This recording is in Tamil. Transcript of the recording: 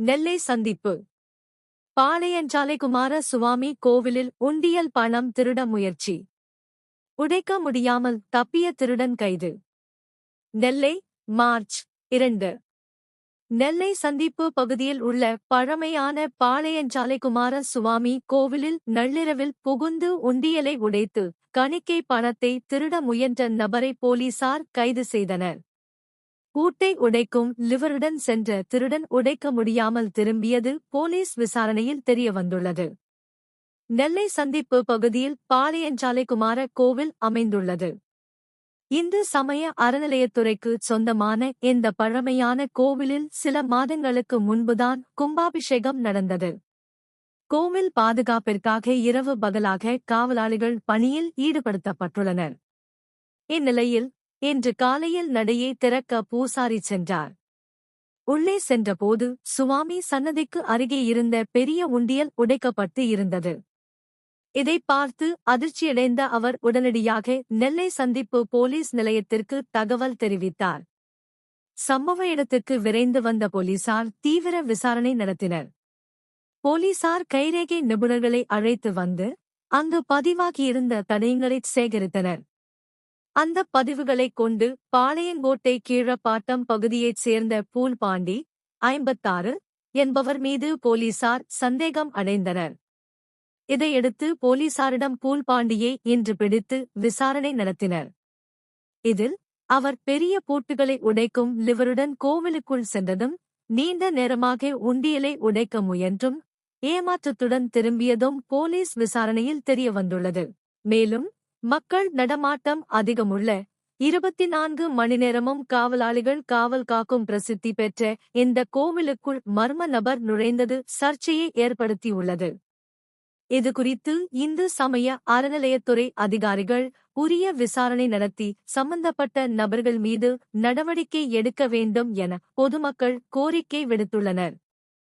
நெல்லை சந்திப்பு பாளையஞ்சாலை குமார சுவாமி கோவிலில் உண்டியல் பணம் திருட முயற்சி. உடைக்க முடியாமல் தப்பிய திருடன் கைது. நெல்லை, மார்ச் 2. நெல்லை சந்திப்பு பகுதியில் உள்ள பழமையான பாளையஞ்சாலை குமார சுவாமி கோவிலில் நள்ளிரவில் புகுந்து உண்டியலை உடைத்து காணிக்கை பணத்தை திருட முயன்ற நபரை போலீசார் கைது செய்தனர். பூட்டை உடைக்கும் லிவருடன் சென்ற திருடன் உடைக்க முடியாமல் திரும்பியது போலீஸ் விசாரணையில் தெரியவந்துள்ளது. நெல்லை சந்திப்பு பகுதியில் பாளையஞ்சாலை குமார கோவில் அமைந்துள்ளது. இந்து சமய அறநிலையத்துறைக்கு சொந்தமான இந்த பழமையான கோவிலில் சில மாதங்களுக்கு முன்புதான் கும்பாபிஷேகம் நடந்தது. கோவில் பாதுகாப்பிற்காக இரவு பகலாக காவலாளிகள் பணியில் ஈடுபடுத்தப்பட்டுள்ளனர். இந்நிலையில் இன்று காலையில் நடையை திறக்க பூசாரி சென்றார். உள்ளே சென்றபோது சுவாமி சன்னதிக்கு அருகே இருந்த பெரிய உண்டியல் உடைக்கப்பட்டு இருந்தது. இதை பார்த்து அதிர்ச்சியடைந்த அவர் உடனடியாக நெல்லை சந்திப்பு போலீஸ் நிலையத்திற்கு தகவல் தெரிவித்தார். சம்பவ இடத்துக்கு விரைந்து வந்த போலீசார் தீவிர விசாரணை நடத்தினர். போலீசார் கைரேகை நிபுணர்களை அழைத்து வந்து அங்கு பதிவாகியிருந்த தடயங்களை சேகரித்தனர். அந்த பதிவுகளைக் கொண்டு பாளையங்கோட்டை கீழப்பாட்டம் பகுதியைச் சேர்ந்த பூல்பாண்டி 56 என்பவர் மீது போலீசார் சந்தேகம் அடைந்தனர். இதையடுத்து போலீசாரிடம் பூல்பாண்டியை இன்று பிடித்து விசாரணை நடத்தினர். இதில் அவர் பெரிய பூட்டுகளை உடைக்கும் லிவருடன் கோவிலுக்குள் சென்றதும் நீண்ட நேரமாக உண்டியலை உடைக்க முயன்றும் ஏமாற்றத்துடன் திரும்பியதும் போலீஸ் விசாரணையில் தெரியவந்துள்ளது. மேலும் மக்கள் நடமாட்டம் அதிகமுள்ள 24 மணி நேரமும் காவலாளிகள் காவல் காக்கும் பிரசித்தி பெற்ற இந்த கோவிலுக்குள் மர்ம நபர் நுழைந்தது சர்ச்சையை ஏற்படுத்தியுள்ளது. இதுகுறித்து இந்து சமய அறநிலையத்துறை அதிகாரிகள் உரிய விசாரணை நடத்தி சம்பந்தப்பட்ட நபர்கள் மீது நடவடிக்கை எடுக்க வேண்டும் என பொதுமக்கள் கோரிக்கை விடுத்துள்ளனர்.